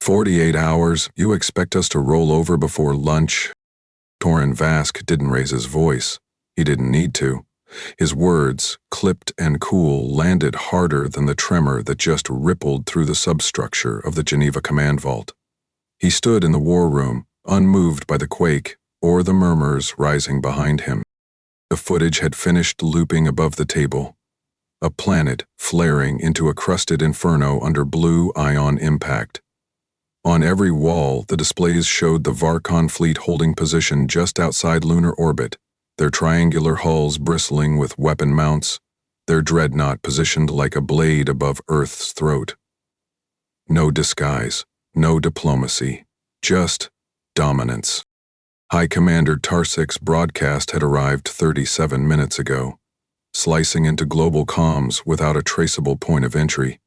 48 hours? You expect us to roll over before lunch? Torin Vask didn't raise his voice. He didn't need to. His words, clipped and cool, landed harder than the tremor that just rippled through the substructure of the Geneva command vault. He stood in the war room, unmoved by the quake or the murmurs rising behind him. The footage had finished looping above the table. A planet flaring into a crusted inferno under blue ion impact. On every wall, the displays showed the Varkon fleet holding position just outside lunar orbit, their triangular hulls bristling with weapon mounts, their dreadnought positioned like a blade above Earth's throat. No disguise, no diplomacy, just dominance. High Commander Tarsik's broadcast had arrived 37 minutes ago, slicing into global comms without a traceable point of entry.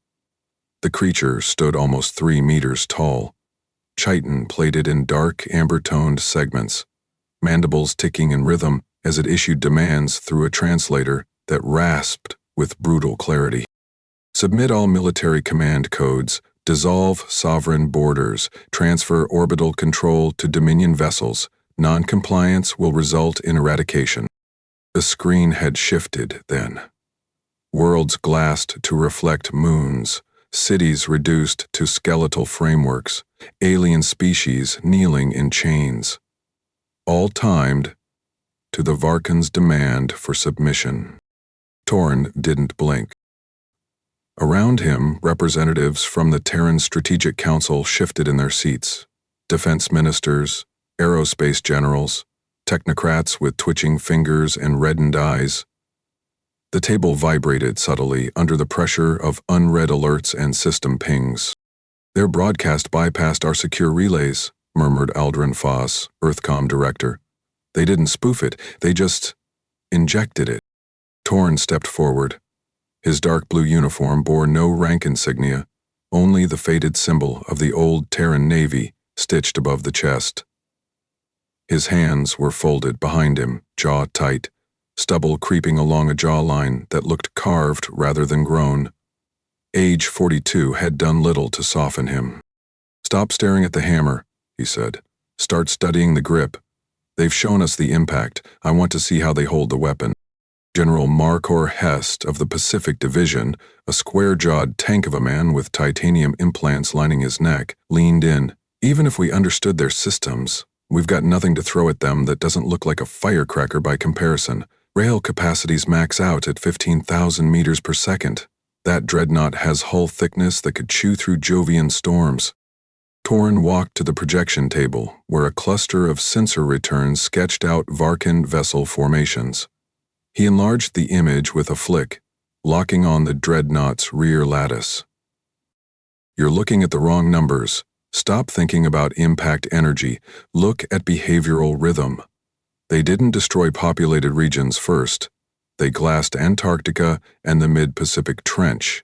The creature stood almost 3 meters tall, chitin plated in dark, amber-toned segments, mandibles ticking in rhythm as it issued demands through a translator that rasped with brutal clarity. Submit all military command codes, dissolve sovereign borders, transfer orbital control to Dominion vessels. Non-compliance will result in eradication. The screen had shifted then. Worlds glassed to reflect moons, cities reduced to skeletal frameworks, alien species kneeling in chains. All timed to the Varkan's demand for submission. Torin didn't blink. Around him, representatives from the Terran Strategic Council shifted in their seats. Defense ministers, aerospace generals, technocrats with twitching fingers and reddened eyes. The table vibrated subtly under the pressure of unread alerts and system pings. Their broadcast bypassed our secure relays, murmured Aldrin Foss, Earthcom director. They didn't spoof it, they just injected it. Torin stepped forward. His dark blue uniform bore no rank insignia, only the faded symbol of the old Terran Navy stitched above the chest. His hands were folded behind him, jaw tight, stubble creeping along a jawline that looked carved rather than grown. Age 42 had done little to soften him. Stop staring at the hammer, he said. Start studying the grip. They've shown us the impact. I want to see how they hold the weapon. General Marcor Hest of the Pacific Division, a square-jawed tank of a man with titanium implants lining his neck, leaned in. Even if we understood their systems, we've got nothing to throw at them that doesn't look like a firecracker by comparison. Rail capacities max out at 15,000 meters per second. That dreadnought has hull thickness that could chew through Jovian storms. Torin walked to the projection table, where a cluster of sensor returns sketched out Varkan vessel formations. He enlarged the image with a flick, locking on the dreadnought's rear lattice. You're looking at the wrong numbers. Stop thinking about impact energy. Look at behavioral rhythm. They didn't destroy populated regions first. They glassed Antarctica and the mid-Pacific Trench.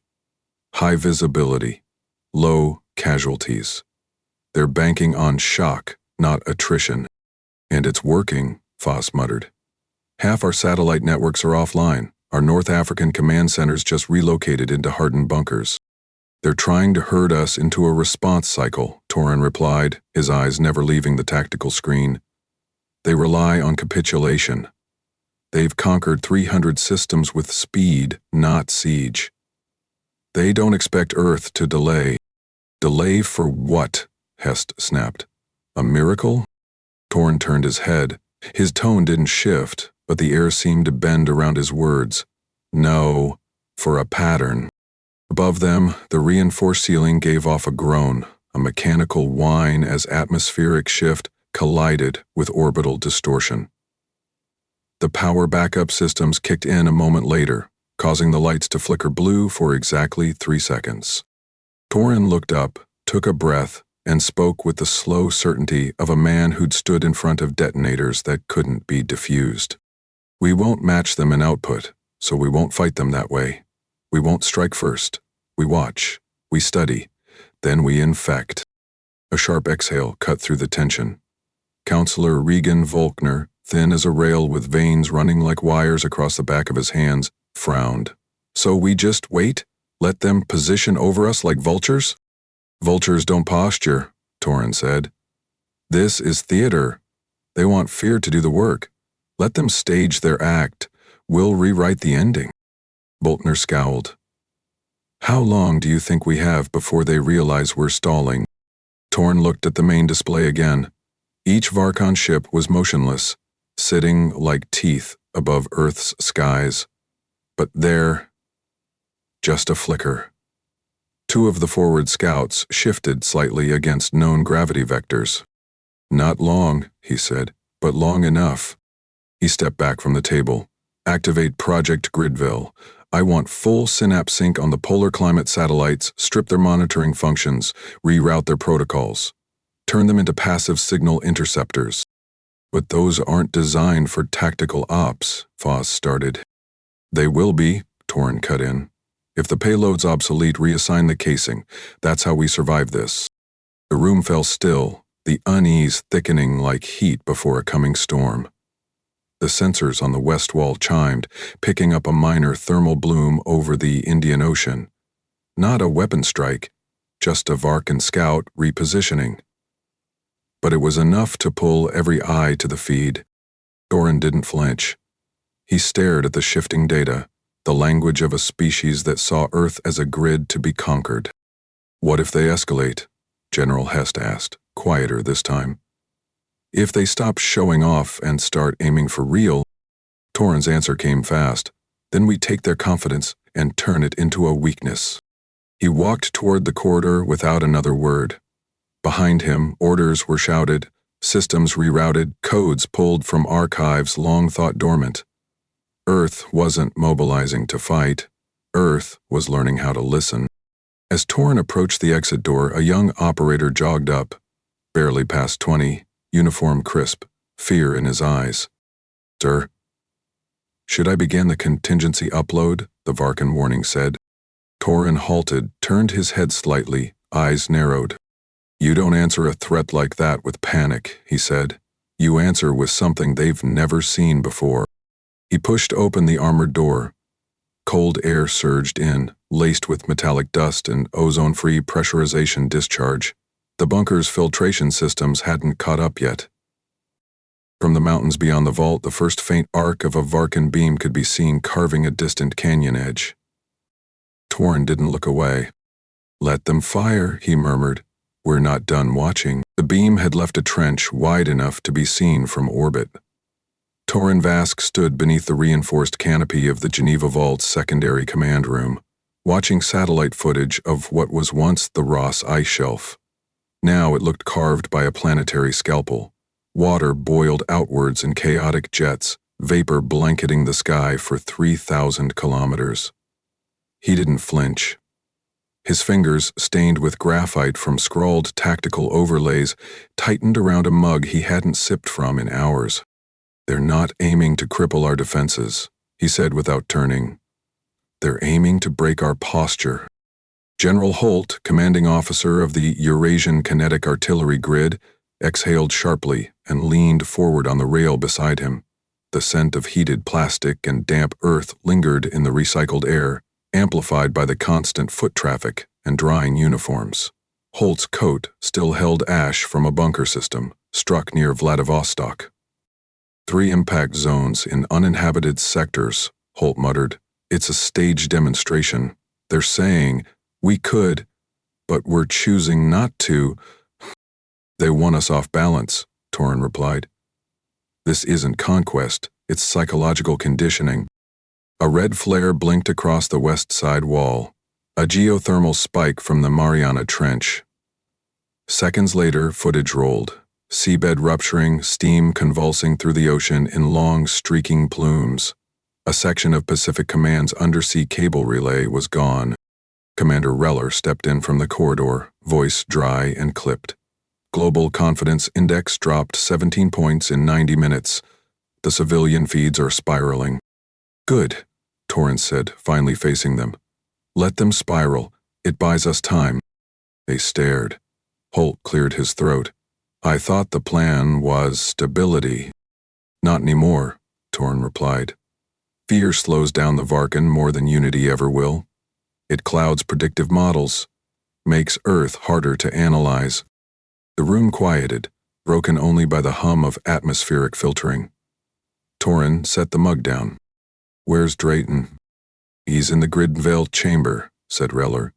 High visibility, low casualties. They're banking on shock, not attrition. And it's working, Foss muttered. Half our satellite networks are offline. Our North African command centers just relocated into hardened bunkers. They're trying to herd us into a response cycle, Torin replied, his eyes never leaving the tactical screen. They rely on capitulation. They've conquered 300 systems with speed, not siege. They don't expect Earth to delay. Delay for what? Hest snapped. A miracle? Torin turned his head. His tone didn't shift, but the air seemed to bend around his words. No, for a pattern. Above them, the reinforced ceiling gave off a groan, a mechanical whine as atmospheric shift collided with orbital distortion. The power backup systems kicked in a moment later, causing the lights to flicker blue for exactly 3 seconds. Torin looked up, took a breath, and spoke with the slow certainty of a man who'd stood in front of detonators that couldn't be diffused. We won't match them in output, so we won't fight them that way. We won't strike first. We watch. We study. Then we infect. A sharp exhale cut through the tension. Counselor Regan Volkner, thin as a rail with veins running like wires across the back of his hands, frowned. So we just wait? Let them position over us like vultures? Vultures don't posture, Torin said. This is theater. They want fear to do the work. Let them stage their act. We'll rewrite the ending. Boltner scowled. How long do you think we have before they realize we're stalling? Torn looked at the main display again. Each Varkon ship was motionless, sitting like teeth above Earth's skies. But there, just a flicker. Two of the forward scouts shifted slightly against known gravity vectors. Not long, he said, but long enough. He stepped back from the table. Activate Project Gridville. I want full synapse sync on the polar climate satellites, strip their monitoring functions, reroute their protocols. Turn them into passive signal interceptors. But those aren't designed for tactical ops, Foss started. They will be, Torn cut in. If the payload's obsolete, reassign the casing. That's how we survive this. The room fell still, the unease thickening like heat before a coming storm. The sensors on the west wall chimed, picking up a minor thermal bloom over the Indian Ocean. Not a weapon strike, just a Varkan scout repositioning. But it was enough to pull every eye to the feed. Doran didn't flinch. He stared at the shifting data, the language of a species that saw Earth as a grid to be conquered. What if they escalate? General Hest asked, quieter this time. If they stop showing off and start aiming for real, Torin's answer came fast. Then we take their confidence and turn it into a weakness. He walked toward the corridor without another word. Behind him, orders were shouted, systems rerouted, codes pulled from archives long thought dormant. Earth wasn't mobilizing to fight. Earth was learning how to listen. As Torin approached the exit door, a young operator jogged up, barely past 20, uniform crisp, fear in his eyes. Sir? Should I begin the contingency upload? The Varkan warning said. Torin halted, turned his head slightly, eyes narrowed. You don't answer a threat like that with panic, he said. You answer with something they've never seen before. He pushed open the armored door. Cold air surged in, laced with metallic dust and ozone-free pressurization discharge. The bunker's filtration systems hadn't caught up yet. From the mountains beyond the vault, the first faint arc of a Varkan beam could be seen carving a distant canyon edge. Torin didn't look away. Let them fire, he murmured. We're not done watching. The beam had left a trench wide enough to be seen from orbit. Torin Vask stood beneath the reinforced canopy of the Geneva Vault's secondary command room, watching satellite footage of what was once the Ross ice shelf. Now it looked carved by a planetary scalpel. Water boiled outwards in chaotic jets, vapor blanketing the sky for 3,000 kilometers. He didn't flinch. His fingers, stained with graphite from scrawled tactical overlays, tightened around a mug he hadn't sipped from in hours. They're not aiming to cripple our defenses, he said without turning. They're aiming to break our posture. General Holt, commanding officer of the Eurasian Kinetic Artillery Grid, exhaled sharply and leaned forward on the rail beside him. The scent of heated plastic and damp earth lingered in the recycled air, amplified by the constant foot traffic and drying uniforms. Holt's coat still held ash from a bunker system, struck near Vladivostok. 3 impact zones in uninhabited sectors, Holt muttered. It's a stage demonstration. They're saying, we could, but we're choosing not to. They want us off balance, Torin replied. This isn't conquest, it's psychological conditioning. A red flare blinked across the west side wall, a geothermal spike from the Mariana Trench. Seconds later, footage rolled, seabed rupturing, steam convulsing through the ocean in long, streaking plumes. A section of Pacific Command's undersea cable relay was gone. Commander Reller stepped in from the corridor, voice dry and clipped. Global Confidence Index dropped 17 points in 90 minutes. The civilian feeds are spiraling. Good, Torin said, finally facing them. Let them spiral. It buys us time. They stared. Holt cleared his throat. I thought the plan was stability. Not anymore, Torin replied. Fear slows down the Varkan more than unity ever will. It clouds predictive models. Makes Earth harder to analyze. The room quieted, broken only by the hum of atmospheric filtering. Torin set the mug down. Where's Drayton? He's in the Gridvale chamber, said Reller.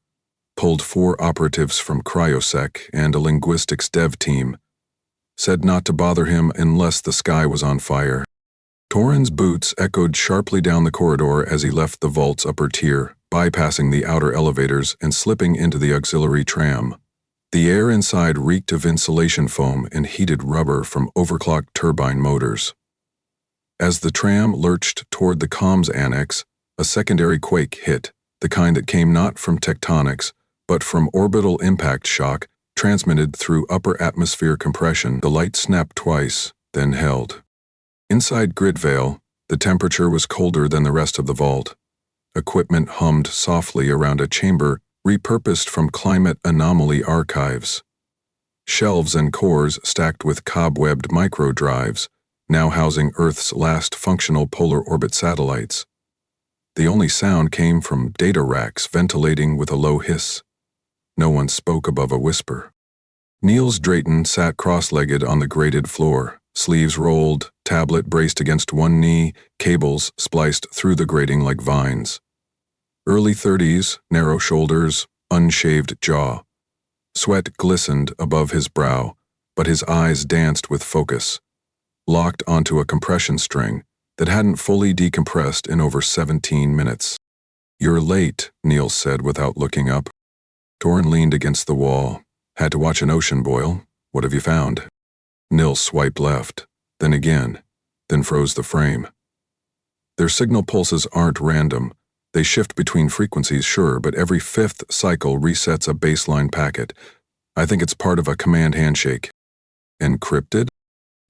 Pulled 4 operatives from Cryosec and a linguistics dev team. Said not to bother him unless the sky was on fire. Torin's boots echoed sharply down the corridor as he left the vault's upper tier, bypassing the outer elevators and slipping into the auxiliary tram. The air inside reeked of insulation foam and heated rubber from overclocked turbine motors. As the tram lurched toward the comms annex, a secondary quake hit, the kind that came not from tectonics, but from orbital impact shock transmitted through upper atmosphere compression. The light snapped twice, then held. Inside Gridvale, the temperature was colder than the rest of the vault. Equipment hummed softly around a chamber repurposed from climate anomaly archives. Shelves and cores stacked with cobwebbed microdrives, now housing Earth's last functional polar orbit satellites. The only sound came from data racks ventilating with a low hiss. No one spoke above a whisper. Niels Drayton sat cross-legged on the grated floor, sleeves rolled, tablet braced against one knee, cables spliced through the grating like vines. Early 30s, narrow shoulders, unshaved jaw. Sweat glistened above his brow, but his eyes danced with focus, locked onto a compression string that hadn't fully decompressed in over 17 minutes. You're late, Niels said without looking up. Torin leaned against the wall. Had to watch an ocean boil. What have you found? Niels swiped left, then again, then froze the frame. Their signal pulses aren't random. They shift between frequencies, sure, but every 5th cycle resets a baseline packet. I think it's part of a command handshake. Encrypted?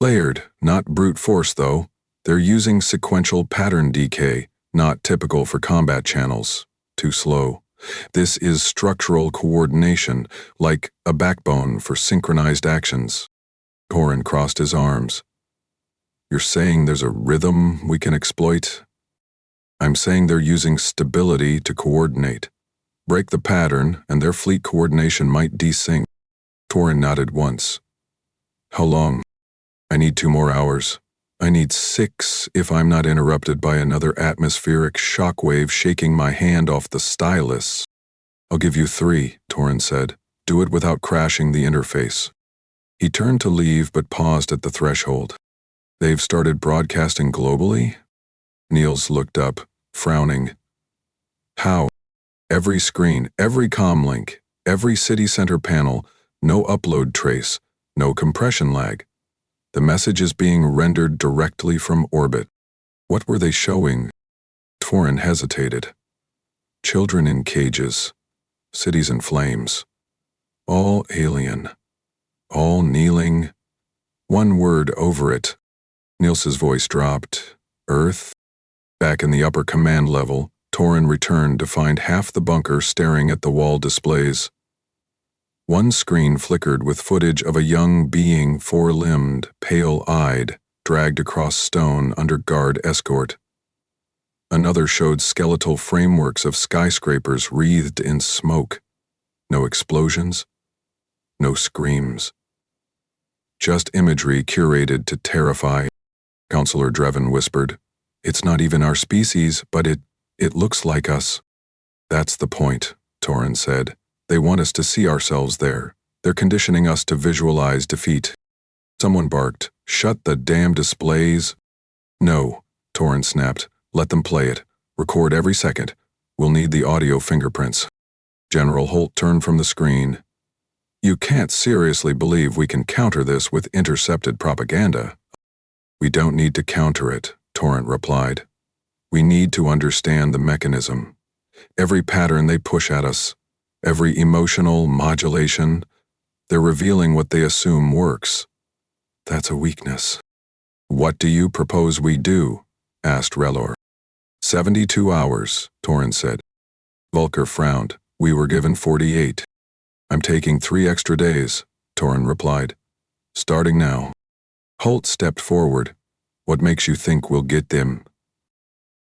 Layered, not brute force though. They're using sequential pattern decay, not typical for combat channels. Too slow. This is structural coordination, like a backbone for synchronized actions. Torin crossed his arms. You're saying there's a rhythm we can exploit? I'm saying they're using stability to coordinate. Break the pattern, and their fleet coordination might desync. Torin nodded once. How long? I need 2 more hours. I need 6 if I'm not interrupted by another atmospheric shockwave shaking my hand off the stylus. I'll give you 3, Torin said. Do it without crashing the interface. He turned to leave but paused at the threshold. They've started broadcasting globally? Niels looked up, frowning. How? Every screen, every comm link, every city center panel, no upload trace, no compression lag. The message is being rendered directly from orbit. What were they showing? Torin hesitated. Children in cages, cities in flames. All alien. All kneeling. One word over it. Niels's voice dropped. Earth? Back in the upper command level, Torin returned to find half the bunker staring at the wall displays. One screen flickered with footage of a young being, 4-limbed, pale-eyed, dragged across stone under guard escort. Another showed skeletal frameworks of skyscrapers wreathed in smoke. No explosions. No screams. Just imagery curated to terrify, Counselor Drevin whispered. It's not even our species, but it looks like us. That's the point, Torin said. They want us to see ourselves there. They're conditioning us to visualize defeat. Someone barked, Shut the damn displays. No, Torin snapped. Let them play it. Record every second. We'll need the audio fingerprints. General Holt turned from the screen. You can't seriously believe we can counter this with intercepted propaganda. We don't need to counter it, Torin replied. We need to understand the mechanism. Every pattern they push at us, every emotional modulation, they're revealing what they assume works. That's a weakness. What do you propose we do? Asked Relor. 72 hours, Torin said. Vulker frowned. We were given 48. I'm taking 3 extra days, Torin replied. Starting now. Holt stepped forward. What makes you think we'll get them?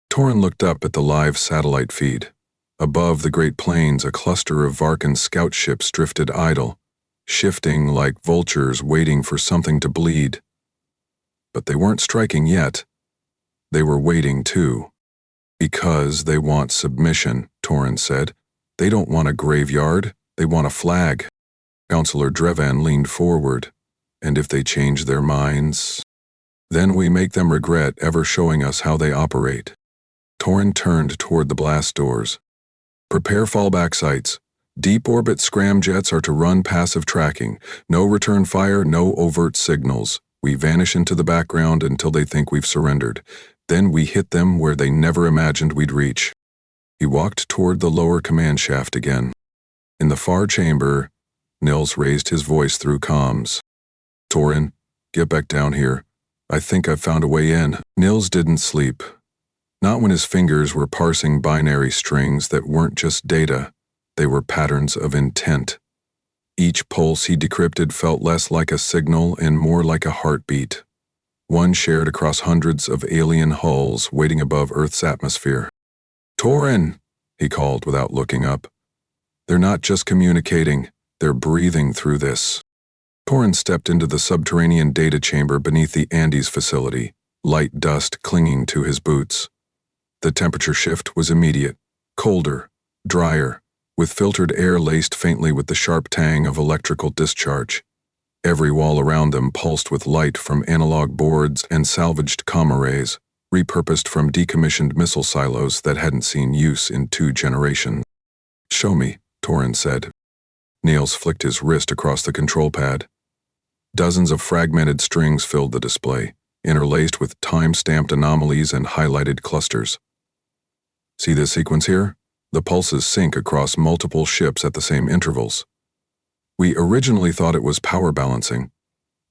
Torin looked up at the live satellite feed. Above the Great Plains, a cluster of Varkan scout ships drifted idle, shifting like vultures waiting for something to bleed. But they weren't striking yet. They were waiting too. Because they want submission, Torin said. They don't want a graveyard, they want a flag. Counselor Drevan leaned forward. And if they change their minds, then we make them regret ever showing us how they operate. Torin turned toward the blast doors. Prepare fallback sites. Deep orbit scramjets are to run passive tracking. No return fire, no overt signals. We vanish into the background until they think we've surrendered. Then we hit them where they never imagined we'd reach. He walked toward the lower command shaft again. In the far chamber, Nils raised his voice through comms. Torin, get back down here. I think I've found a way in. Nils didn't sleep. Not when his fingers were parsing binary strings that weren't just data. They were patterns of intent. Each pulse he decrypted felt less like a signal and more like a heartbeat. One shared across hundreds of alien hulls waiting above Earth's atmosphere. Torin, he called without looking up. They're not just communicating, they're breathing through this. Torin stepped into the subterranean data chamber beneath the Andes facility, light dust clinging to his boots. The temperature shift was immediate, colder, drier, with filtered air laced faintly with the sharp tang of electrical discharge. Every wall around them pulsed with light from analog boards and salvaged comm arrays, repurposed from decommissioned missile silos that hadn't seen use in 2 generations. Show me, Torin said. Niels flicked his wrist across the control pad. Dozens of fragmented strings filled the display, interlaced with time-stamped anomalies and highlighted clusters. See this sequence here? The pulses sync across multiple ships at the same intervals. We originally thought it was power balancing,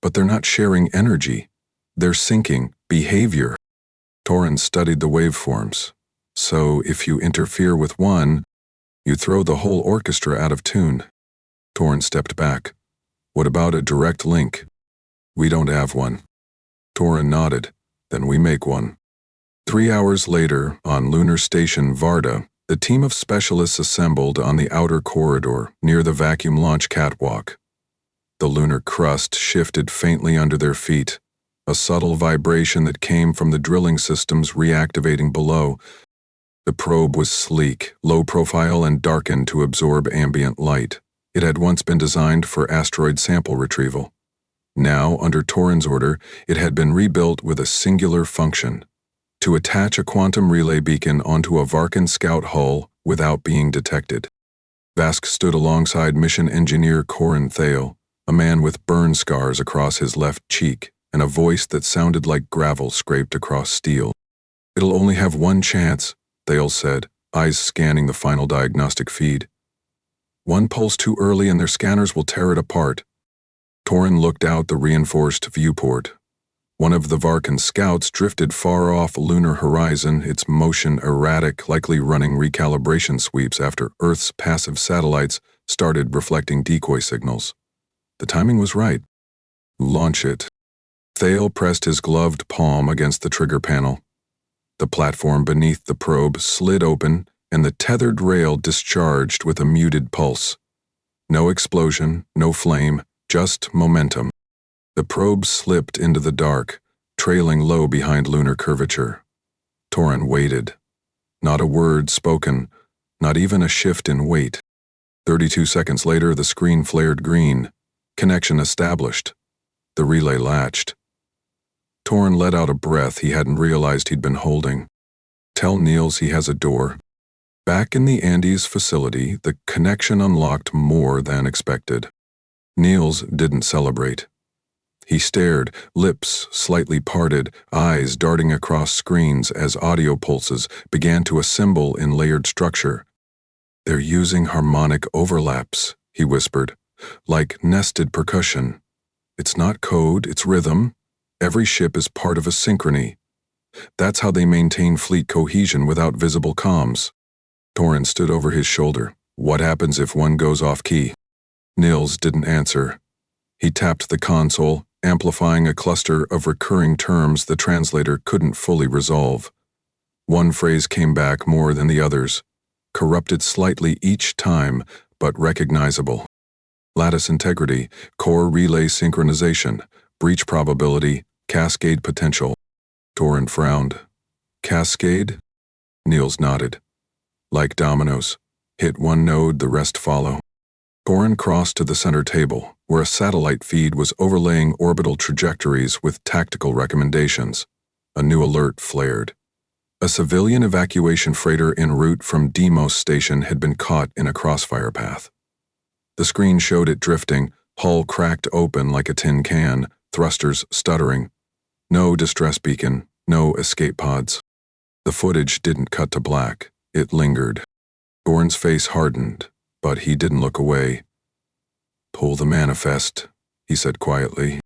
but they're not sharing energy. They're syncing behavior. Torin studied the waveforms. So if you interfere with one, you throw the whole orchestra out of tune. Torin stepped back. What about a direct link? We don't have one. Torin nodded. Then we make one. 3 hours later, on Lunar Station Varda, the team of specialists assembled on the outer corridor near the vacuum launch catwalk. The lunar crust shifted faintly under their feet, a subtle vibration that came from the drilling systems reactivating below. The probe was sleek, low profile, and darkened to absorb ambient light. It had once been designed for asteroid sample retrieval. Now, under Torin's order, it had been rebuilt with a singular function: to attach a quantum relay beacon onto a Varkan scout hull without being detected. Vask stood alongside mission engineer Corin Thale, a man with burn scars across his left cheek and a voice that sounded like gravel scraped across steel. It'll only have one chance, Thale said, eyes scanning the final diagnostic feed. One pulse too early and their scanners will tear it apart. Torin looked out the reinforced viewport. One of the Varkan scouts drifted far off lunar horizon, its motion erratic, likely running recalibration sweeps after Earth's passive satellites started reflecting decoy signals. The timing was right. Launch it. Thale pressed his gloved palm against the trigger panel. The platform beneath the probe slid open, and the tethered rail discharged with a muted pulse. No explosion, no flame, just momentum. The probe slipped into the dark, trailing low behind lunar curvature. Torin waited. Not a word spoken, not even a shift in weight. 32 seconds later, the screen flared green. Connection established. The relay latched. Torin let out a breath he hadn't realized he'd been holding. Tell Niels he has a door. Back in the Andes facility, the connection unlocked more than expected. Niels didn't celebrate. He stared, lips slightly parted, eyes darting across screens as audio pulses began to assemble in layered structure. They're using harmonic overlaps, he whispered, like nested percussion. It's not code, it's rhythm. Every ship is part of a synchrony. That's how they maintain fleet cohesion without visible comms. Torin stood over his shoulder. What happens if one goes off key? Niels didn't answer. He tapped the console, amplifying a cluster of recurring terms the translator couldn't fully resolve. One phrase came back more than the others. corrupted slightly each time, but recognizable. Lattice integrity, core relay synchronization, breach probability, cascade potential. Torin frowned. Cascade? Niels nodded. Like dominoes. Hit one node, the rest follow. Torin crossed to the center table, where a satellite feed was overlaying orbital trajectories with tactical recommendations. A new alert flared. A civilian evacuation freighter en route from Deimos Station had been caught in a crossfire path. The screen showed it drifting, hull cracked open like a tin can, thrusters stuttering. No distress beacon, no escape pods. The footage didn't cut to black, it lingered. Torin's face hardened, but he didn't look away. "Pull the manifest," he said quietly.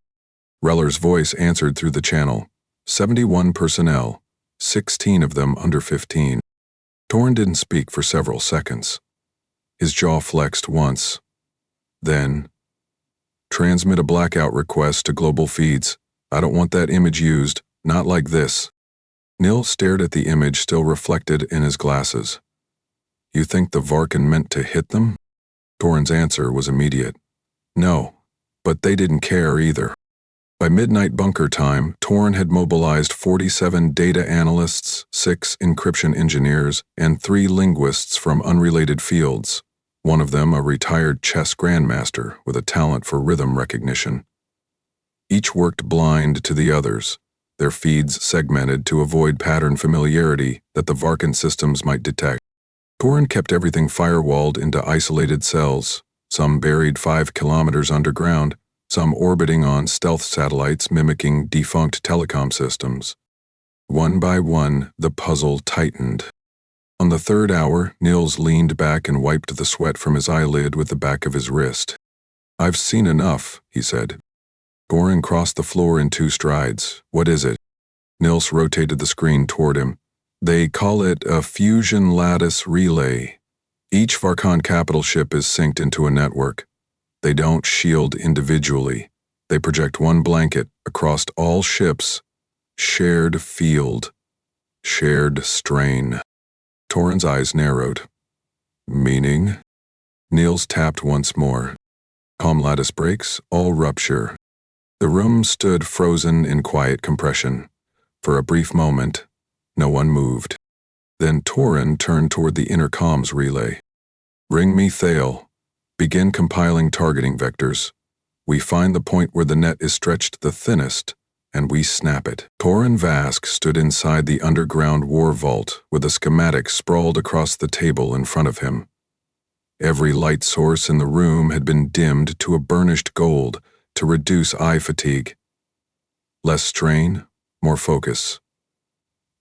Reller's voice answered through the channel. 71 personnel, 16 of them under 15. Torin didn't speak for several seconds. His jaw flexed once. Then, "Transmit a blackout request to global feeds. I don't want that image used, not like this." Nil stared at the image still reflected in his glasses. "You think the Varkan meant to hit them?" Torin's answer was immediate. "No, but they didn't care either." By midnight bunker time, Torin had mobilized 47 data analysts, 6 encryption engineers, and 3 linguists from unrelated fields, one of them a retired chess grandmaster with a talent for rhythm recognition. Each worked blind to the others, their feeds segmented to avoid pattern familiarity that the Varkan systems might detect. Torin kept everything firewalled into isolated cells, some buried 5 kilometers underground, some orbiting on stealth satellites mimicking defunct telecom systems. One by one, the puzzle tightened. On the third hour, Nils leaned back and wiped the sweat from his eyelid with the back of his wrist. "I've seen enough," he said. Torin crossed the floor in 2 strides. "What is it?" Nils rotated the screen toward him. "They call it a fusion lattice relay. Each Varkan capital ship is synced into a network. They don't shield individually. They project one blanket across all ships. Shared field. Shared strain." Torin's eyes narrowed. "Meaning?" Niels tapped once more. "Calm lattice breaks, all rupture." The room stood frozen in quiet compression. For a brief moment, no one moved. Then Torin turned toward the intercom's relay. "Ring me Thale. Begin compiling targeting vectors. We find the point where the net is stretched the thinnest, and we snap it." Torin Vask stood inside the underground war vault with a schematic sprawled across the table in front of him. Every light source in the room had been dimmed to a burnished gold to reduce eye fatigue. Less strain, more focus.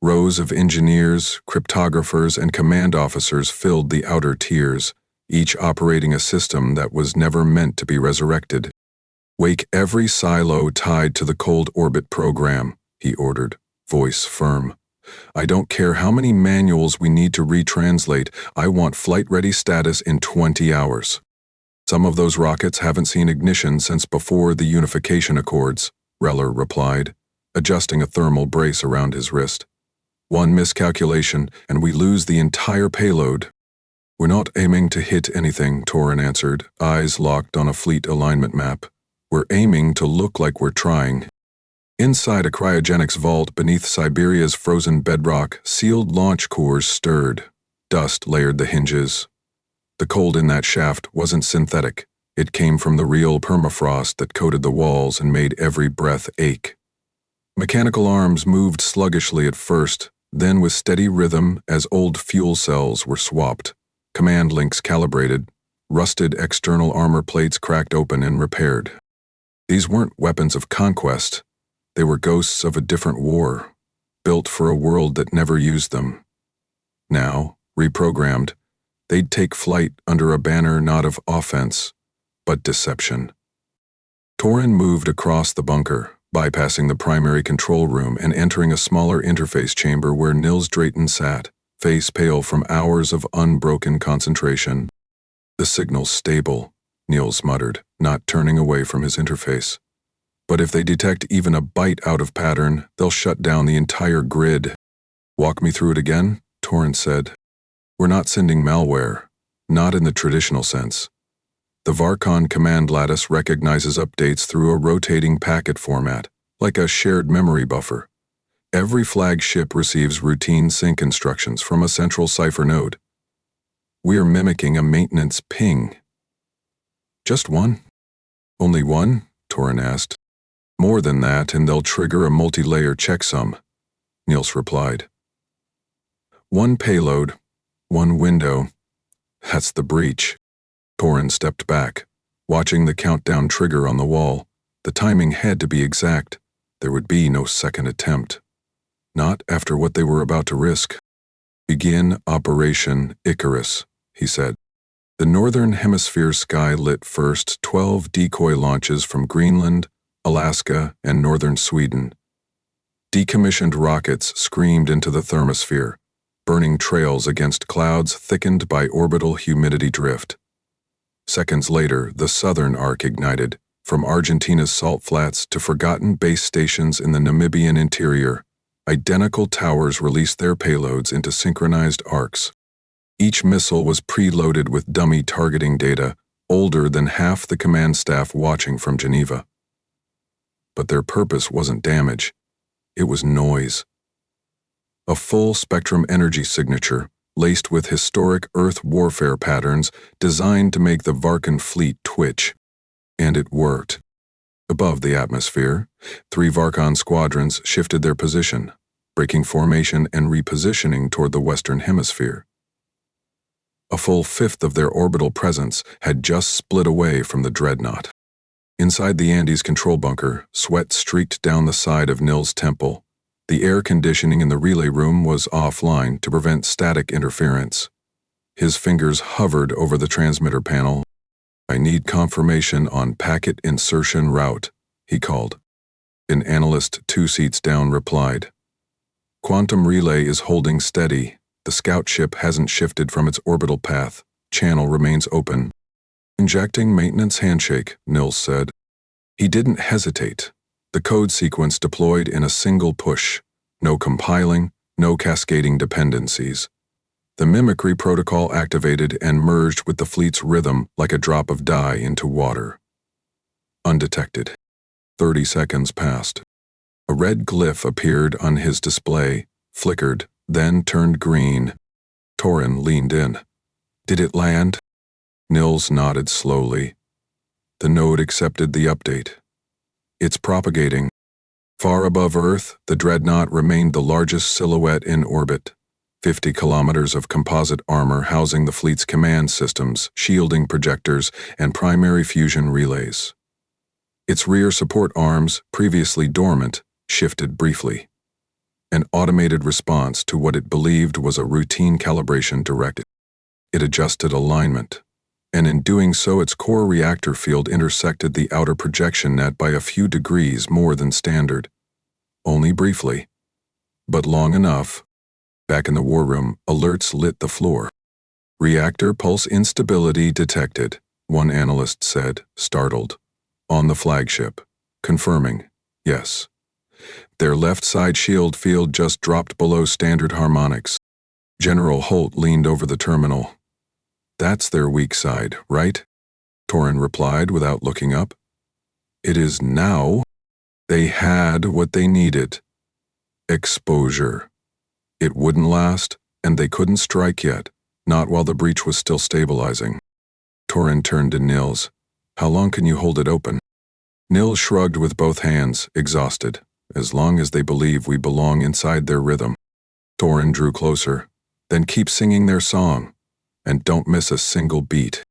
Rows of engineers, cryptographers, and command officers filled the outer tiers, each operating a system that was never meant to be resurrected. "Wake every silo tied to the cold orbit program," he ordered, voice firm. "I don't care how many manuals we need to retranslate, I want flight-ready status in 20 hours. Some of those rockets haven't seen ignition since before the unification accords," Reller replied, adjusting a thermal brace around his wrist. "One miscalculation, and we lose the entire payload." "We're not aiming to hit anything," Torin answered, eyes locked on a fleet alignment map. "We're aiming to look like we're trying." Inside a cryogenics vault beneath Siberia's frozen bedrock, sealed launch cores stirred. Dust layered the hinges. The cold in that shaft wasn't synthetic. It came from the real permafrost that coated the walls and made every breath ache. Mechanical arms moved sluggishly at first, then with steady rhythm as old fuel cells were swapped, command links calibrated, rusted external armor plates cracked open and repaired. These weren't weapons of conquest. They were ghosts of a different war, built for a world that never used them. Now, reprogrammed, they'd take flight under a banner not of offense, but deception. Torin moved across the bunker, bypassing the primary control room and entering a smaller interface chamber where Nils Drayton sat, face pale from hours of unbroken concentration. "The signal's stable," Nils muttered, not turning away from his interface. "But if they detect even a bite out of pattern, they'll shut down the entire grid." "Walk me through it again," Torin said. We're not sending malware, not in the traditional sense. The Varkon command lattice recognizes updates through a rotating packet format, like a shared memory buffer. Every flagship receives routine sync instructions from a central cipher node. We are mimicking a maintenance ping. Just one? Only one? Torin asked. More than that, and they'll trigger a multi-layer checksum, Niels replied. One payload, one window. That's the breach. Torin stepped back, watching the countdown trigger on the wall. The timing had to be exact. There would be no second attempt. Not after what they were about to risk. Begin Operation Icarus, he said. The northern hemisphere sky lit first 12 decoy launches from Greenland, Alaska, and northern Sweden. Decommissioned rockets screamed into the thermosphere, burning trails against clouds thickened by orbital humidity drift. Seconds later, the southern arc ignited, from Argentina's salt flats to forgotten base stations in the Namibian interior. Identical towers released their payloads into synchronized arcs. Each missile was preloaded with dummy targeting data, older than half the command staff watching from Geneva. But their purpose wasn't damage. It was noise. A full-spectrum energy signature, laced with historic Earth warfare patterns designed to make the Varkan fleet twitch. And it worked. Above the atmosphere, 3 Varkan squadrons shifted their position, breaking formation and repositioning toward the western hemisphere. A full fifth of their orbital presence had just split away from the dreadnought. Inside the Andes control bunker, sweat streaked down the side of Nils' temple. The air conditioning in the relay room was offline to prevent static interference. His fingers hovered over the transmitter panel. I need confirmation on packet insertion route, he called. An analyst 2 seats down replied. Quantum relay is holding steady. The scout ship hasn't shifted from its orbital path. Channel remains open. Injecting maintenance handshake, Nils said. He didn't hesitate. The code sequence deployed in a single push. No compiling, no cascading dependencies. The mimicry protocol activated and merged with the fleet's rhythm like a drop of dye into water. Undetected. 30 seconds passed. A red glyph appeared on his display, flickered, then turned green. Torin leaned in. Did it land? Nils nodded slowly. The node accepted the update. It's propagating. Far above Earth, the dreadnought remained the largest silhouette in orbit. 50 kilometers of composite armor housing the fleet's command systems, shielding projectors, and primary fusion relays. Its rear support arms, previously dormant, shifted briefly. An automated response to what it believed was a routine calibration directed. It adjusted alignment, and in doing so its core reactor field intersected the outer projection net by a few degrees more than standard. Only briefly, but long enough. Back in the war room, alerts lit the floor. Reactor pulse instability detected, one analyst said, startled. On the flagship. Confirming, yes. Their left side shield field just dropped below standard harmonics. General Holt leaned over the terminal. That's their weak side, right? Torin replied without looking up. It is now. They had what they needed. Exposure. It wouldn't last, and they couldn't strike yet, not while the breach was still stabilizing. Torin turned to Nils. How long can you hold it open? Nils shrugged with both hands, exhausted. As long as they believe we belong inside their rhythm. Torin drew closer. Then keep singing their song. And don't miss a single beat.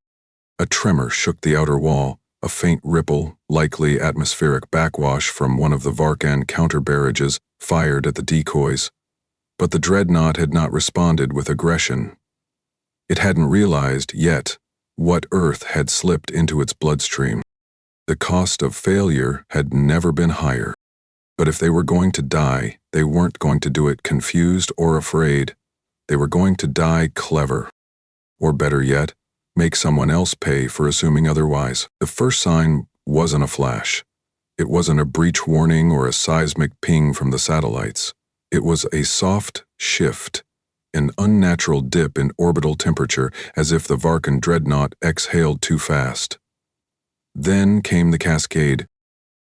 A tremor shook the outer wall, a faint ripple, likely atmospheric backwash from one of the Varkan counter-barrages, fired at the decoys. But the dreadnought had not responded with aggression. It hadn't realized, yet, what Earth had slipped into its bloodstream. The cost of failure had never been higher. But if they were going to die, they weren't going to do it confused or afraid. They were going to die clever. Or better yet, make someone else pay for assuming otherwise. The first sign wasn't a flash. It wasn't a breach warning or a seismic ping from the satellites. It was a soft shift, an unnatural dip in orbital temperature as if the Varkan dreadnought exhaled too fast. Then came the cascade.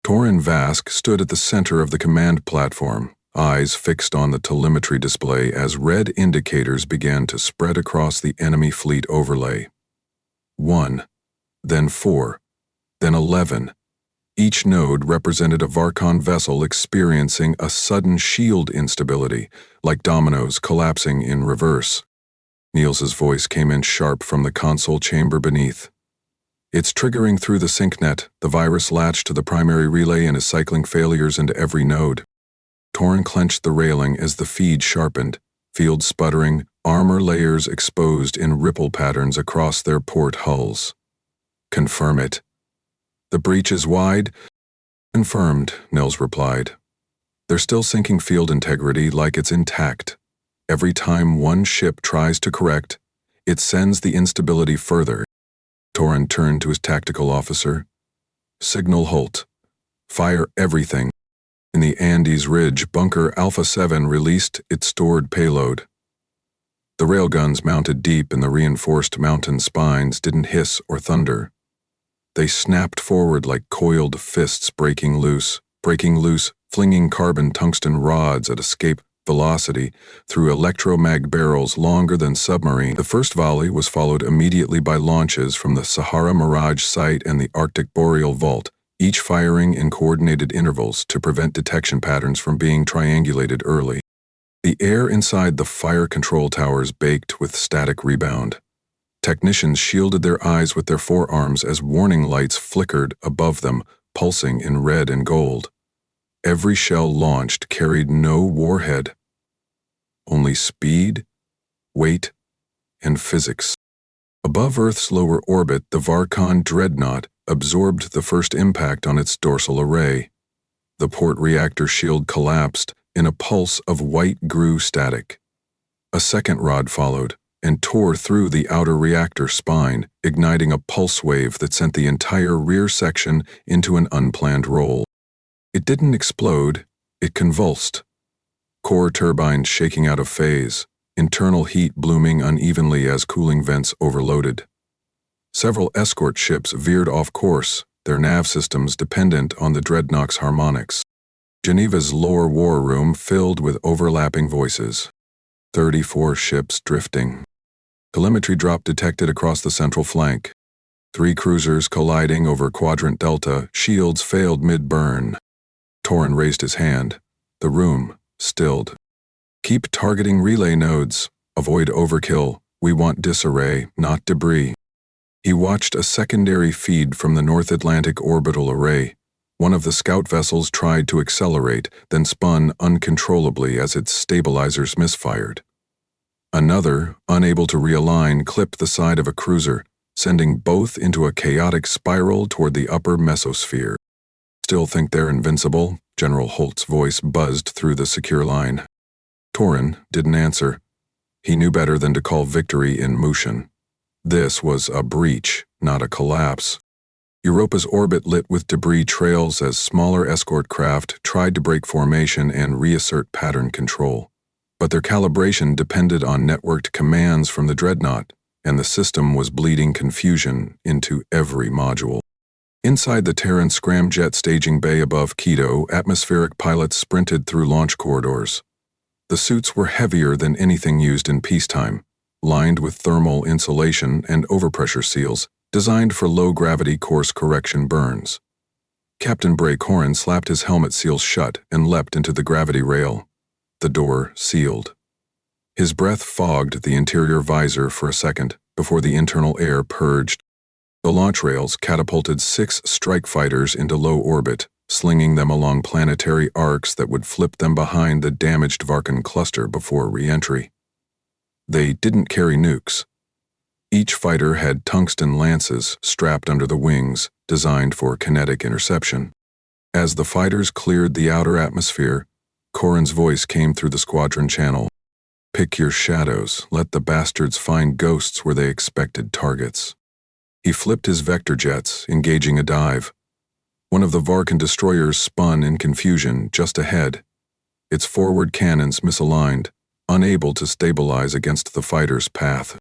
Torin Vask stood at the center of the command platform, eyes fixed on the telemetry display as red indicators began to spread across the enemy fleet overlay. 1, then 4, then 11. Each node represented a Varkan vessel experiencing a sudden shield instability, like dominoes collapsing in reverse. Niels's voice came in sharp from the console chamber beneath. It's triggering through the sync net, the virus latched to the primary relay and is cycling failures into every node. Torin clenched the railing as the feed sharpened, field sputtering, armor layers exposed in ripple patterns across their port hulls. Confirm it. The breach is wide? Confirmed, Nils replied. They're still syncing field integrity like it's intact. Every time one ship tries to correct, it sends the instability further. Torin turned to his tactical officer. Signal Holt. Fire everything. In the Andes Ridge, Bunker Alpha 7 released its stored payload. The railguns mounted deep in the reinforced mountain spines didn't hiss or thunder. They snapped forward like coiled fists breaking loose, flinging carbon tungsten rods at escape velocity through electromag barrels longer than submarine. The first volley was followed immediately by launches from the Sahara Mirage site and the Arctic Boreal Vault, each firing in coordinated intervals to prevent detection patterns from being triangulated early. The air inside the fire control towers baked with static rebound. Technicians shielded their eyes with their forearms as warning lights flickered above them, pulsing in red and gold. Every shell launched carried no warhead, only speed, weight, and physics. Above Earth's lower orbit, the Varkan dreadnought absorbed the first impact on its dorsal array. The port reactor shield collapsed in a pulse of white GRU static. A second rod followed and tore through the outer reactor spine, igniting a pulse wave that sent the entire rear section into an unplanned roll. It didn't explode, it convulsed. Core turbines shaking out of phase, internal heat blooming unevenly as cooling vents overloaded. Several escort ships veered off course, their nav systems dependent on the dreadnought's harmonics. Geneva's lower war room filled with overlapping voices. 34 ships drifting. Telemetry drop detected across the central flank. 3 cruisers colliding over Quadrant Delta, shields failed mid-burn. Torin raised his hand. The room stilled. Keep targeting relay nodes. Avoid overkill. We want disarray, not debris. He watched a secondary feed from the North Atlantic orbital array. One of the scout vessels tried to accelerate, then spun uncontrollably as its stabilizers misfired. Another, unable to realign, clipped the side of a cruiser, sending both into a chaotic spiral toward the upper mesosphere. Still think they're invincible? General Holt's voice buzzed through the secure line. Torin didn't answer. He knew better than to call victory in motion. This was a breach, not a collapse. Europa's orbit lit with debris trails as smaller escort craft tried to break formation and reassert pattern control. But their calibration depended on networked commands from the dreadnought, and the system was bleeding confusion into every module. Inside the Terran scramjet staging bay above Quito, atmospheric pilots sprinted through launch corridors. The suits were heavier than anything used in peacetime, lined with thermal insulation and overpressure seals, designed for low-gravity course correction burns. Captain Bray Corin slapped his helmet seals shut and leapt into the gravity rail. The door sealed. His breath fogged the interior visor for a second before the internal air purged. The launch rails catapulted 6 strike fighters into low orbit, slinging them along planetary arcs that would flip them behind the damaged Varkan cluster before re-entry. They didn't carry nukes. Each fighter had tungsten lances strapped under the wings, designed for kinetic interception. As the fighters cleared the outer atmosphere, Corin's voice came through the squadron channel. Pick your shadows, let the bastards find ghosts where they expected targets. He flipped his vector jets, engaging a dive. One of the Varkan destroyers spun in confusion just ahead. Its forward cannons misaligned, unable to stabilize against the fighter's path.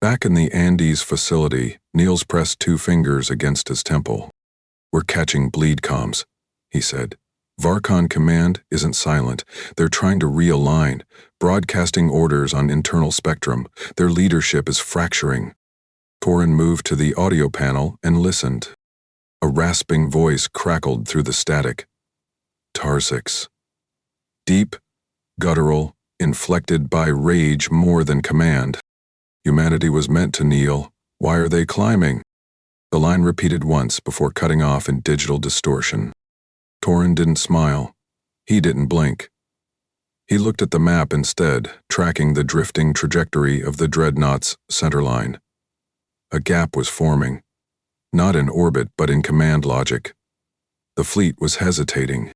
Back in the Andes facility, Niels pressed 2 fingers against his temple. "We're catching bleed comms," he said. "Varkon Command isn't silent. They're trying to realign, broadcasting orders on internal spectrum. Their leadership is fracturing." Torin moved to the audio panel and listened. A rasping voice crackled through the static. "Tarsix." Deep, guttural, inflected by rage more than command. "Humanity was meant to kneel. Why are they climbing?" The line repeated once before cutting off in digital distortion. Torin didn't smile. He didn't blink. He looked at the map instead, tracking the drifting trajectory of the dreadnought's centerline. A gap was forming, not in orbit but in command logic. The fleet was hesitating.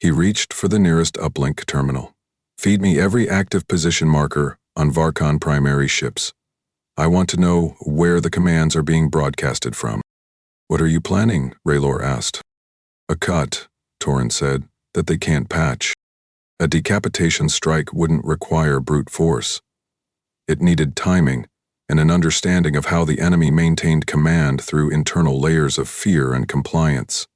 He reached for the nearest uplink terminal. "Feed me every active position marker on Varkon primary ships. I want to know where the commands are being broadcasted from." "What are you planning?" Raylor asked. "A cut," Torin said, "that they can't patch. A decapitation strike wouldn't require brute force. It needed timing and an understanding of how the enemy maintained command through internal layers of fear and compliance.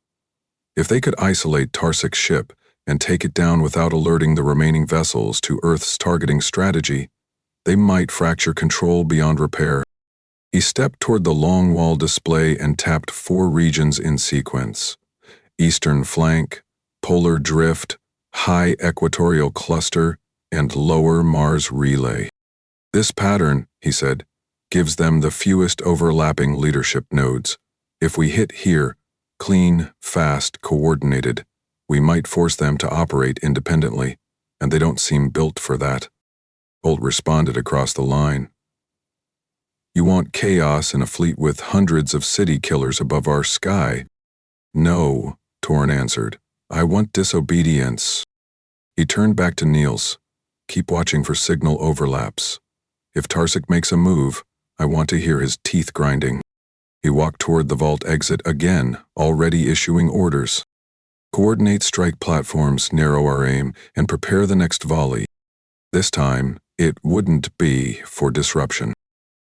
If they could isolate Tarsic's ship and take it down without alerting the remaining vessels to Earth's targeting strategy, they might fracture control beyond repair. He stepped toward the long wall display and tapped 4 regions in sequence: Eastern Flank, Polar Drift, High Equatorial Cluster, and Lower Mars Relay. "This pattern," he said, "gives them the fewest overlapping leadership nodes. If we hit here, clean, fast, coordinated, we might force them to operate independently, and they don't seem built for that." Holt responded across the line. "You want chaos in a fleet with hundreds of city killers above our sky?" "No," Torin answered. "I want disobedience." He turned back to Niels. "Keep watching for signal overlaps. If Tarsic makes a move, I want to hear his teeth grinding." He walked toward the vault exit again, already issuing orders. "Coordinate strike platforms, narrow our aim, and prepare the next volley." This time, it wouldn't be for disruption.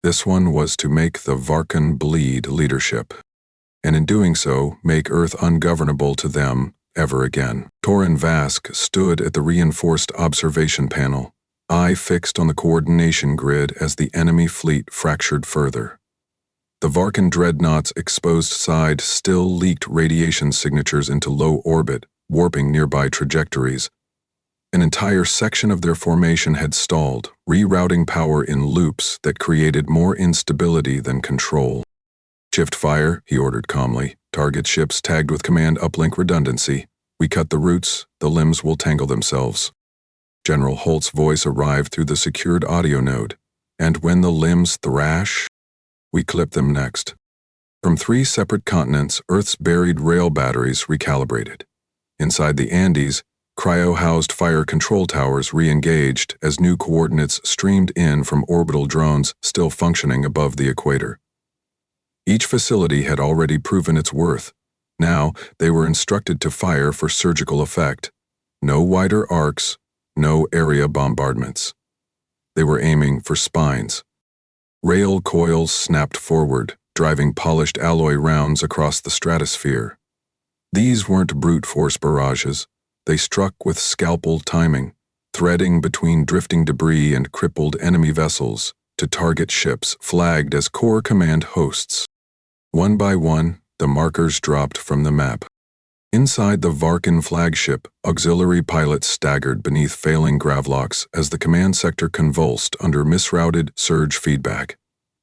This one was to make the Varkon bleed leadership, and in doing so, make Earth ungovernable to them ever again. Torin Vask stood at the reinforced observation panel, eye fixed on the coordination grid as the enemy fleet fractured further. The Varkon dreadnought's exposed side still leaked radiation signatures into low orbit, warping nearby trajectories. An entire section of their formation had stalled, rerouting power in loops that created more instability than control. "Shift fire," he ordered calmly. "Target ships tagged with command uplink redundancy. We cut the routes, the limbs will tangle themselves." General Holt's voice arrived through the secured audio node. "And when the limbs thrash, we clip them next." From 3 separate continents, Earth's buried rail batteries recalibrated. Inside the Andes, cryo-housed fire control towers re-engaged as new coordinates streamed in from orbital drones still functioning above the equator. Each facility had already proven its worth. Now, they were instructed to fire for surgical effect. No wider arcs, no area bombardments. They were aiming for spines. Rail coils snapped forward, driving polished alloy rounds across the stratosphere. These weren't brute force barrages. They struck with scalpel timing, threading between drifting debris and crippled enemy vessels to target ships flagged as core command hosts. One by one, the markers dropped from the map. Inside the Varkon flagship, auxiliary pilots staggered beneath failing gravlocks as the command sector convulsed under misrouted surge feedback.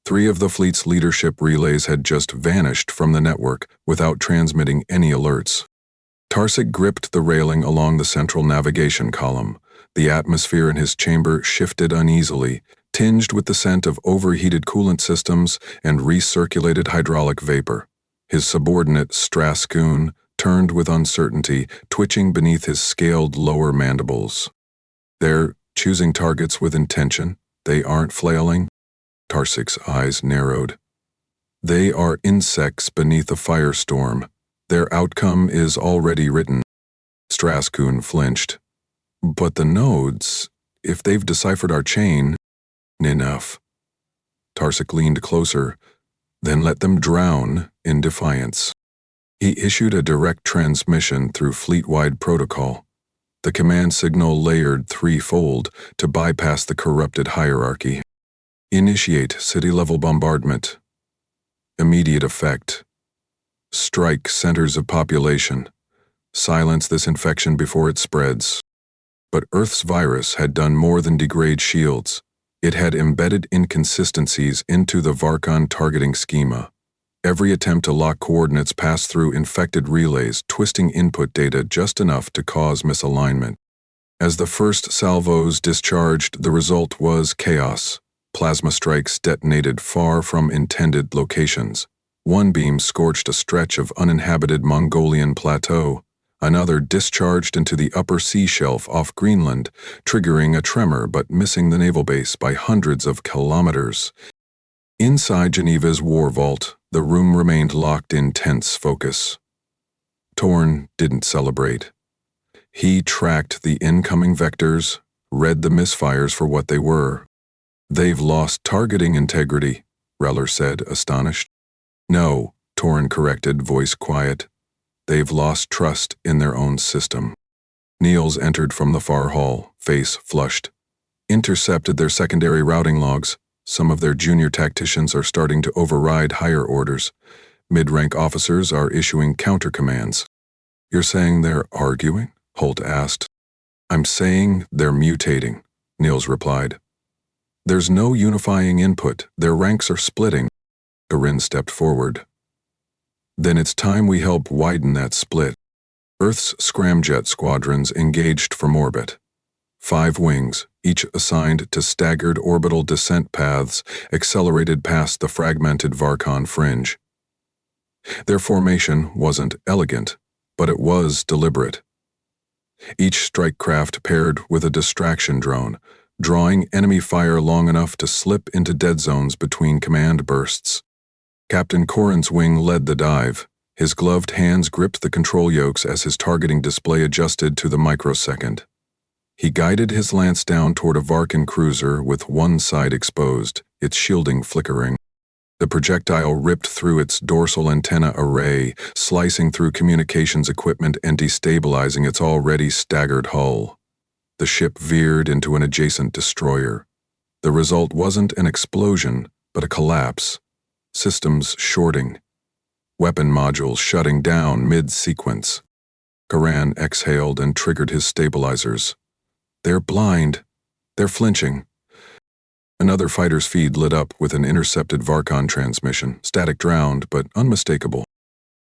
3 of the fleet's leadership relays had just vanished from the network without transmitting any alerts. Tarsic gripped the railing along the central navigation column. The atmosphere in his chamber shifted uneasily, tinged with the scent of overheated coolant systems and recirculated hydraulic vapor. His subordinate, Straskoon, turned with uncertainty, twitching beneath his scaled lower mandibles. "They're choosing targets with intention. They aren't flailing." Tarsic's eyes narrowed. "They are insects beneath a firestorm. Their outcome is already written." Straskoon flinched. "But the nodes..." If they've deciphered our chain, enough. Tarsik leaned closer, then let them drown in defiance. He issued a direct transmission through fleet-wide protocol, the command signal layered threefold to bypass the corrupted hierarchy. Initiate city-level bombardment. Immediate effect. Strike centers of population. Silence this infection before it spreads. But Earth's virus had done more than degrade shields. It had embedded inconsistencies into the Varkon targeting schema. Every attempt to lock coordinates passed through infected relays, twisting input data just enough to cause misalignment. As the first salvos discharged, the result was chaos. Plasma strikes detonated far from intended locations. One beam scorched a stretch of uninhabited Mongolian plateau. Another discharged into the upper sea shelf off Greenland, triggering a tremor but missing the naval base by hundreds of kilometers. Inside Geneva's war vault, the room remained locked in tense focus. Torn didn't celebrate. He tracked the incoming vectors, read the misfires for what they were. "They've lost targeting integrity," Reller said, astonished. "No," Torn corrected, voice quiet. "They've lost trust in their own system." Niels entered from the far hall, face flushed. "Intercepted their secondary routing logs. Some of their junior tacticians are starting to override higher orders. Mid-rank officers are issuing counter-commands." "You're saying they're arguing?" Holt asked. "I'm saying they're mutating," Niels replied. "There's no unifying input. Their ranks are splitting." Corinne stepped forward. "Then it's time we help widen that split." Earth's scramjet squadrons engaged from orbit. 5 wings, each assigned to staggered orbital descent paths, accelerated past the fragmented Varkon fringe. Their formation wasn't elegant, but it was deliberate. Each strike craft paired with a distraction drone, drawing enemy fire long enough to slip into dead zones between command bursts. Captain Corin's wing led the dive. His gloved hands gripped the control yokes as his targeting display adjusted to the microsecond. He guided his lance down toward a Varkan cruiser with one side exposed, its shielding flickering. The projectile ripped through its dorsal antenna array, slicing through communications equipment and destabilizing its already staggered hull. The ship veered into an adjacent destroyer. The result wasn't an explosion, but a collapse. Systems shorting. Weapon modules shutting down mid-sequence. Karan exhaled and triggered his stabilizers. "They're blind. They're flinching." Another fighter's feed lit up with an intercepted Varkon transmission, static drowned but unmistakable.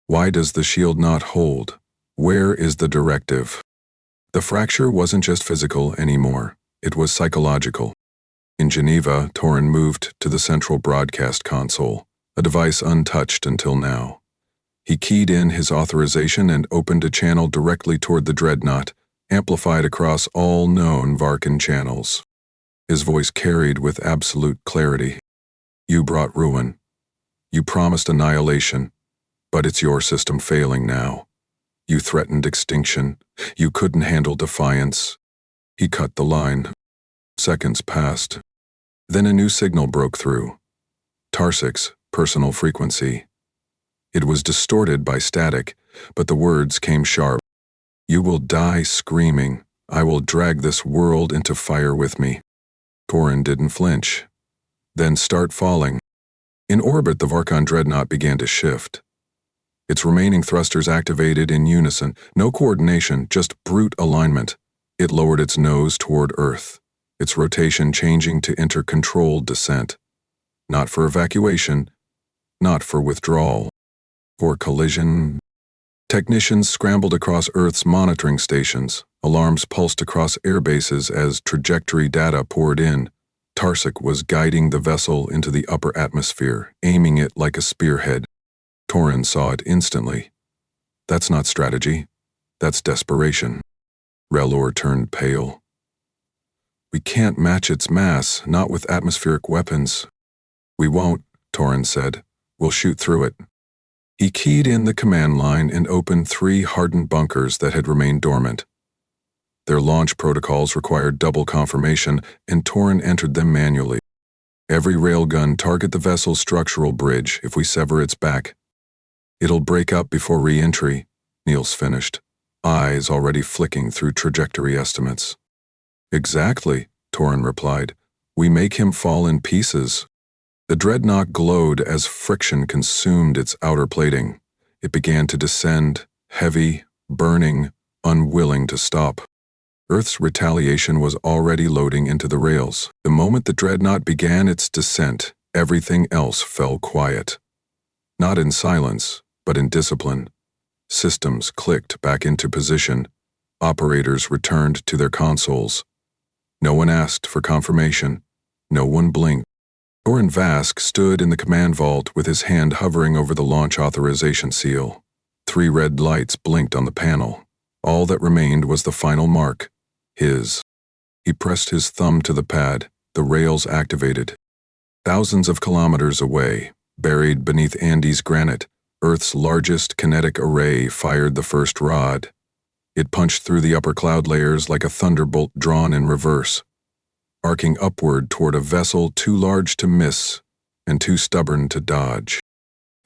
"Why does the shield not hold? Where is the directive?" The fracture wasn't just physical anymore. It was psychological. In Geneva, Torren moved to the central broadcast console, a device untouched until now. He keyed in his authorization and opened a channel directly toward the dreadnought, amplified across all known Varkan channels. His voice carried with absolute clarity. "You brought ruin. You promised annihilation, but it's your system failing now. You threatened extinction. You couldn't handle defiance." He cut the line. Seconds passed. Then a new signal broke through. Tarsik's personal frequency. It was distorted by static, but the words came sharp. "You will die screaming. I will drag this world into fire with me." Torren didn't flinch. "Then start falling." In orbit, the Varkon dreadnought began to shift. Its remaining thrusters activated in unison, no coordination, just brute alignment. It lowered its nose toward Earth, its rotation changing to enter controlled descent. Not for evacuation, not for withdrawal. For collision. Technicians scrambled across Earth's monitoring stations. Alarms pulsed across air bases as trajectory data poured in. Tarsik was guiding the vessel into the upper atmosphere, aiming it like a spearhead. Torren saw it instantly. That's not strategy. That's desperation. Relor turned pale. "We can't match its mass, not with atmospheric weapons." "We won't," Torren said. "We'll shoot through it." He keyed in the command line and opened 3 hardened bunkers that had remained dormant. Their launch protocols required double confirmation, and Torin entered them manually. Every railgun target the vessel's structural bridge if we sever its back. It'll break up before re-entry, Niels finished, eyes already flicking through trajectory estimates. Exactly, Torin replied. We make him fall in pieces. The dreadnought glowed as friction consumed its outer plating. It began to descend, heavy, burning, unwilling to stop. Earth's retaliation was already loading into the rails. The moment the dreadnought began its descent, everything else fell quiet. Not in silence, but in discipline. Systems clicked back into position. Operators returned to their consoles. No one asked for confirmation. No one blinked. Torin Vask stood in the command vault with his hand hovering over the launch authorization seal. 3 red lights blinked on the panel. All that remained was the final mark. His. He pressed his thumb to the pad. The rails activated. Thousands of kilometers away, buried beneath Andes granite, Earth's largest kinetic array fired the first rod. It punched through the upper cloud layers like a thunderbolt drawn in reverse, arcing upward toward a vessel too large to miss and too stubborn to dodge.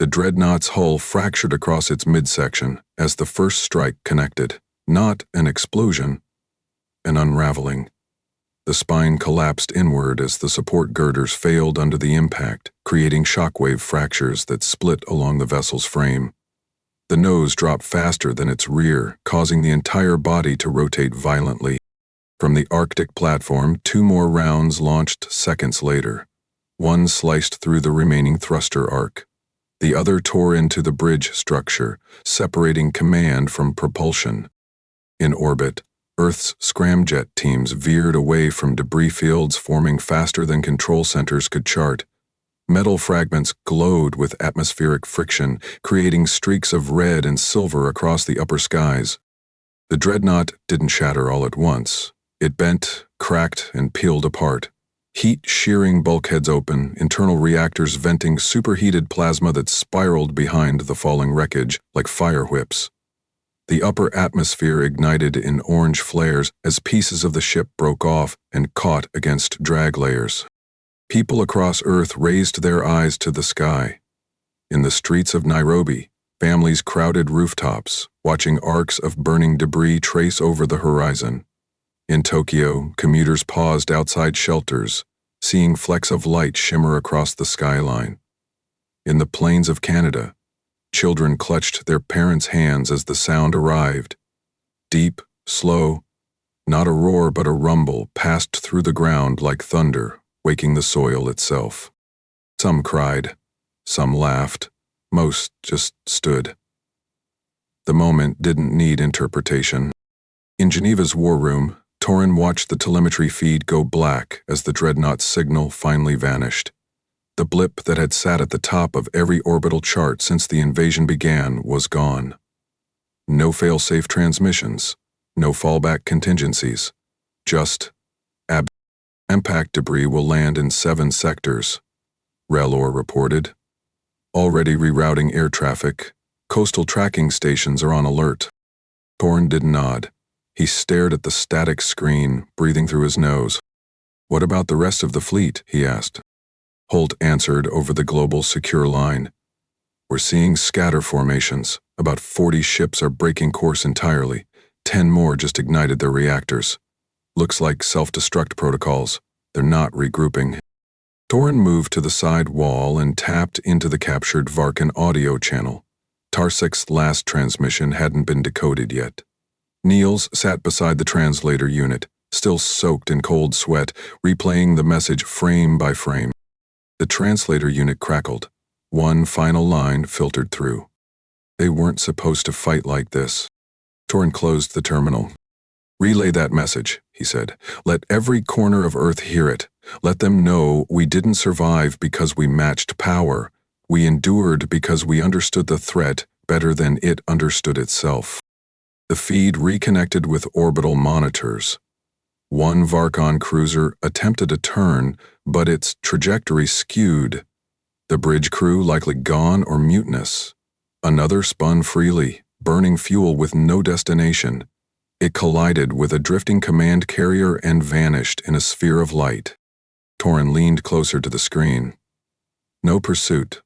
The dreadnought's hull fractured across its midsection as the first strike connected. Not an explosion, an unraveling. The spine collapsed inward as the support girders failed under the impact, creating shockwave fractures that split along the vessel's frame. The nose dropped faster than its rear, causing the entire body to rotate violently. From the Arctic platform, 2 more rounds launched seconds later. One sliced through the remaining thruster arc. The other tore into the bridge structure, separating command from propulsion. In orbit, Earth's scramjet teams veered away from debris fields forming faster than control centers could chart. Metal fragments glowed with atmospheric friction, creating streaks of red and silver across the upper skies. The dreadnought didn't shatter all at once. It bent, cracked, and peeled apart. Heat shearing bulkheads open, internal reactors venting superheated plasma that spiraled behind the falling wreckage like fire whips. The upper atmosphere ignited in orange flares as pieces of the ship broke off and caught against drag layers. People across Earth raised their eyes to the sky. In the streets of Nairobi, families crowded rooftops, watching arcs of burning debris trace over the horizon. In Tokyo, commuters paused outside shelters, seeing flecks of light shimmer across the skyline. In the plains of Canada, children clutched their parents' hands as the sound arrived. Deep, slow, not a roar but a rumble passed through the ground like thunder, waking the soil itself. Some cried, some laughed, most just stood. The moment didn't need interpretation. In Geneva's war room, Torin watched the telemetry feed go black as the dreadnought's signal finally vanished. The blip that had sat at the top of every orbital chart since the invasion began was gone. No fail-safe transmissions, no fallback contingencies, just impact debris will land in 7 sectors, Relor reported. Already rerouting air traffic, coastal tracking stations are on alert. Torin didn't nod. He stared at the static screen, breathing through his nose. What about the rest of the fleet? He asked. Holt answered over the global secure line. We're seeing scatter formations. About 40 ships are breaking course entirely. 10 more just ignited their reactors. Looks like self-destruct protocols. They're not regrouping. Torin moved to the side wall and tapped into the captured Varkan audio channel. Tarsek's last transmission hadn't been decoded yet. Niels sat beside the translator unit, still soaked in cold sweat, replaying the message frame by frame. The translator unit crackled. One final line filtered through. They weren't supposed to fight like this. Torin closed the terminal. Relay that message, he said. Let every corner of Earth hear it. Let them know we didn't survive because we matched power. We endured because we understood the threat better than it understood itself. The feed reconnected with orbital monitors. One Varkan cruiser attempted a turn, but its trajectory skewed. The bridge crew likely gone or mutinous. Another spun freely, burning fuel with no destination. It collided with a drifting command carrier and vanished in a sphere of light. Torin leaned closer to the screen. No pursuit.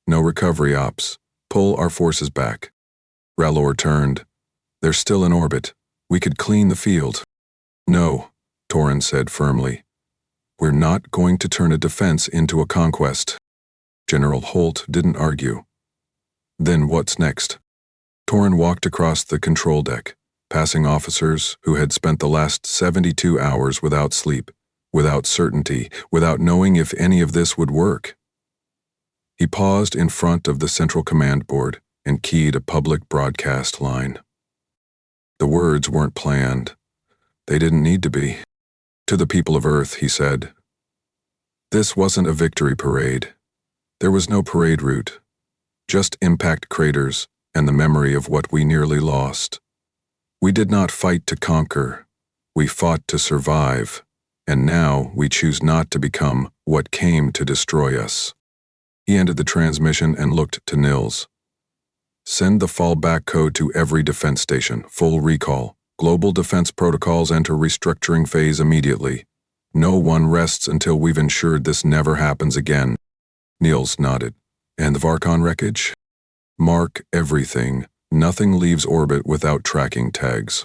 No recovery ops. Pull our forces back. Rallor turned. They're still in orbit. We could clean the field. No, Torin said firmly. We're not going to turn a defense into a conquest. General Holt didn't argue. Then what's next? Torin walked across the control deck, passing officers who had spent the last 72 hours without sleep, without certainty, without knowing if any of this would work. He paused in front of the central command board and keyed a public broadcast line. The words weren't planned. They didn't need to be. To the people of Earth, he said, this wasn't a victory parade. There was no parade route, just impact craters and the memory of what we nearly lost. We did not fight to conquer. We fought to survive, and now we choose not to become what came to destroy us. He ended the transmission and looked to Nils. Send the fallback code to every defense station, full recall. Global defense protocols enter restructuring phase immediately. No one rests until we've ensured this never happens again. Nils nodded. And the Varkon wreckage? Mark everything. Nothing leaves orbit without tracking tags.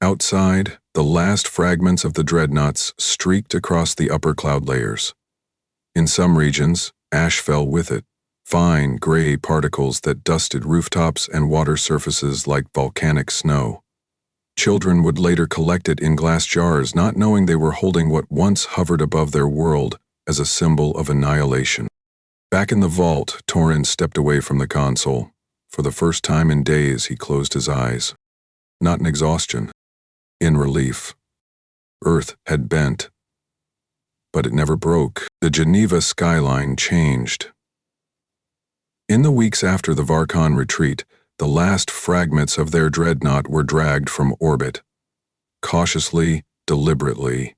Outside, the last fragments of the dreadnoughts streaked across the upper cloud layers. In some regions, ash fell with it, fine gray particles that dusted rooftops and water surfaces like volcanic snow. Children would later collect it in glass jars, not knowing they were holding what once hovered above their world as a symbol of annihilation. Back in the vault, Torin stepped away from the console. For the first time in days, he closed his eyes. Not in exhaustion, in relief. Earth had bent, but it never broke. The Geneva skyline changed. In the weeks after the Varkon retreat, the last fragments of their dreadnought were dragged from orbit. Cautiously, deliberately.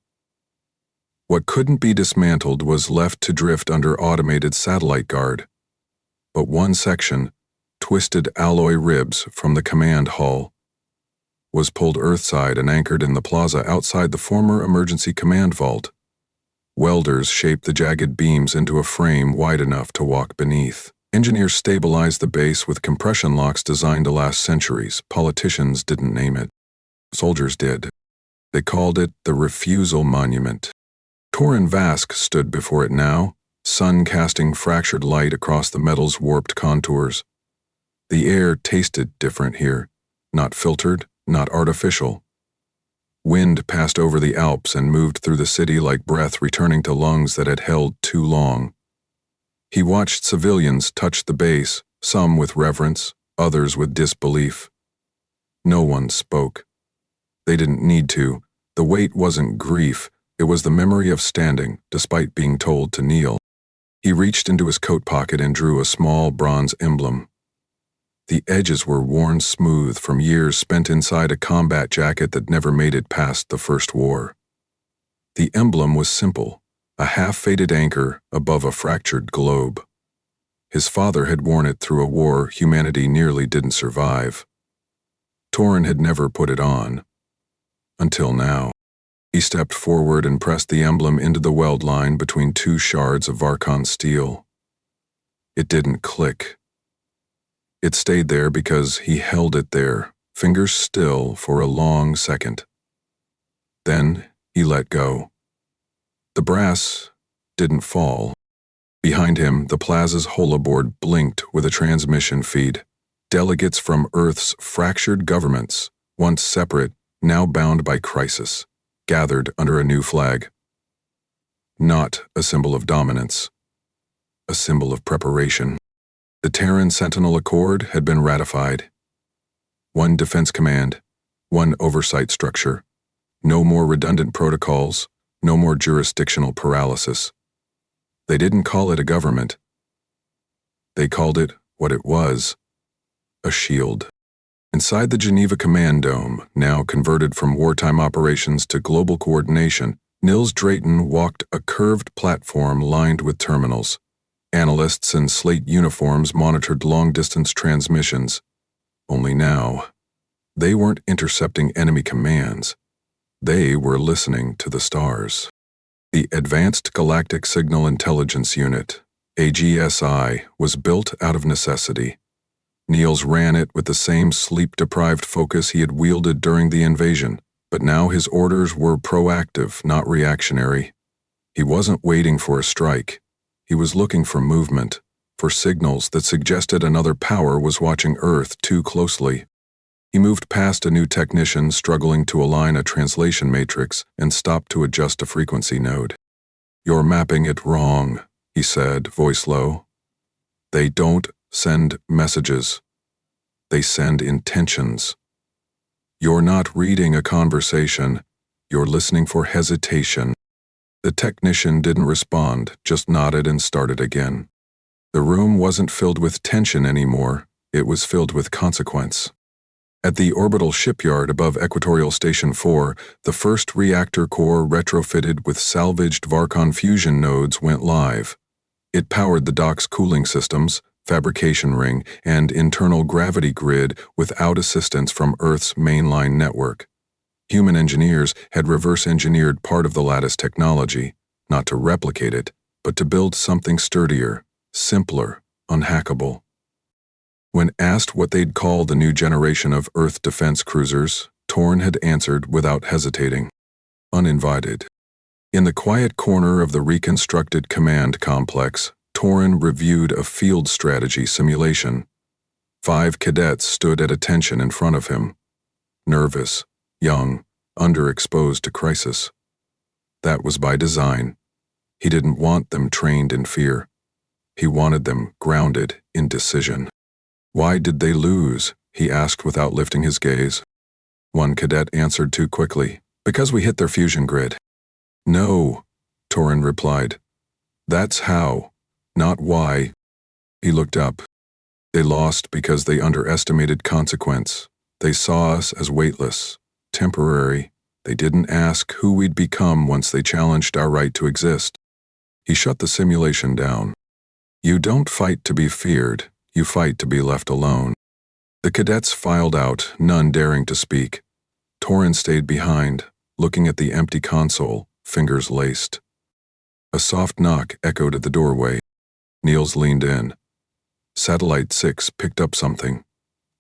What couldn't be dismantled was left to drift under automated satellite guard. But one section, twisted alloy ribs from the command hull, was pulled earthside and anchored in the plaza outside the former emergency command vault. Welders shaped the jagged beams into a frame wide enough to walk beneath. Engineers stabilized the base with compression locks designed to last centuries. Politicians didn't name it. Soldiers did. They called it the Refusal Monument. Torin Vask stood before it now, sun casting fractured light across the metal's warped contours. The air tasted different here, not filtered, not artificial. Wind passed over the Alps and moved through the city like breath returning to lungs that had held too long. He watched civilians touch the base, some with reverence, others with disbelief. No one spoke. They didn't need to. The weight wasn't grief, it was the memory of standing, despite being told to kneel. He reached into his coat pocket and drew a small bronze emblem. The edges were worn smooth from years spent inside a combat jacket that never made it past the First War. The emblem was simple, a half-faded anchor above a fractured globe. His father had worn it through a war humanity nearly didn't survive. Torin had never put it on. Until now. He stepped forward and pressed the emblem into the weld line between two shards of Varkon steel. It didn't click. It stayed there because he held it there, fingers still for a long second. Then he let go. The brass didn't fall. Behind him, the plaza's holoboard blinked with a transmission feed. Delegates from Earth's fractured governments, once separate, now bound by crisis, gathered under a new flag. Not a symbol of dominance, a symbol of preparation. The Terran Sentinel Accord had been ratified. One defense command, one oversight structure, no more redundant protocols, no more jurisdictional paralysis. They didn't call it a government. They called it what it was, a shield. Inside the Geneva Command Dome, now converted from wartime operations to global coordination, Nils Drayton walked a curved platform lined with terminals. Analysts in slate uniforms monitored long-distance transmissions. Only now, They weren't intercepting enemy commands. They were listening to the stars. The Advanced Galactic Signal Intelligence Unit, AGSI, was built out of necessity. Niels ran it with the same sleep-deprived focus he had wielded during the invasion, but now his orders were proactive, not reactionary. He wasn't waiting for a strike. He was looking for movement, for signals that suggested another power was watching Earth too closely. He moved past a new technician struggling to align a translation matrix and stopped to adjust a frequency node. "You're mapping it wrong," he said, voice low. "They don't send messages. They send intentions. You're not reading a conversation. You're listening for hesitation." The technician didn't respond, just nodded and started again. The room wasn't filled with tension anymore. It was filled with consequence. At the orbital shipyard above Equatorial Station 4, the first reactor core retrofitted with salvaged Varkon fusion nodes went live. It powered the dock's cooling systems, fabrication ring, and internal gravity grid without assistance from Earth's mainline network. Human engineers had reverse-engineered part of the lattice technology, not to replicate it, but to build something sturdier, simpler, unhackable. When asked what they'd call the new generation of Earth defense cruisers, Torn had answered without hesitating. Uninvited. In the quiet corner of the reconstructed command complex, Torn reviewed a field strategy simulation. 5 cadets stood at attention in front of him. Nervous, young, underexposed to crisis. That was by design. He didn't want them trained in fear. He wanted them grounded in decision. "Why did they lose?" he asked without lifting his gaze. One cadet answered too quickly. "Because we hit their fusion grid." "No," Torrin replied. "That's how, not why." He looked up. "They lost because they underestimated consequence. They saw us as weightless, temporary. They didn't ask who we'd become once they challenged our right to exist." He shut the simulation down. "You don't fight to be feared. You fight to be left alone." The cadets filed out, none daring to speak. Torrin stayed behind, looking at the empty console, fingers laced. A soft knock echoed at the doorway. Niels leaned in. Satellite 6 picked up something.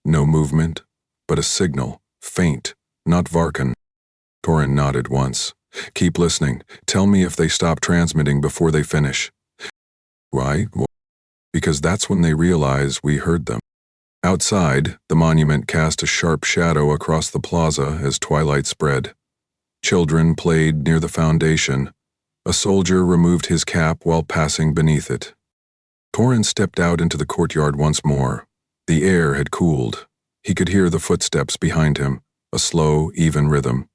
No movement, but a signal, faint, not Varkan. Torrin nodded once. "Keep listening. Tell me if they stop transmitting before they finish." "Why?" "Because that's when they realize we heard them." Outside, the monument cast a sharp shadow across the plaza as twilight spread. Children played near the foundation. A soldier removed his cap while passing beneath it. Torrin stepped out into the courtyard once more. The air had cooled. He could hear the footsteps behind him, a slow, even rhythm.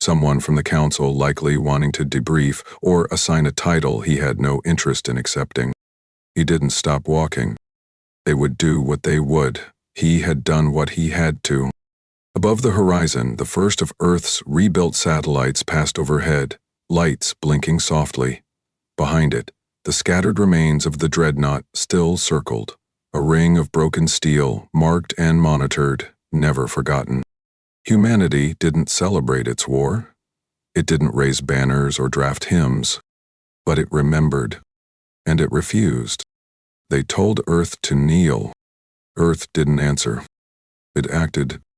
Someone from the council likely wanting to debrief or assign a title he had no interest in accepting. He didn't stop walking. They would do what they would. He had done what he had to. Above the horizon, the first of Earth's rebuilt satellites passed overhead, lights blinking softly. Behind it, the scattered remains of the dreadnought still circled, a ring of broken steel, marked and monitored, never forgotten. Humanity didn't celebrate its war. It didn't raise banners or draft hymns, but it remembered. And it refused. They told Earth to kneel. Earth didn't answer. It acted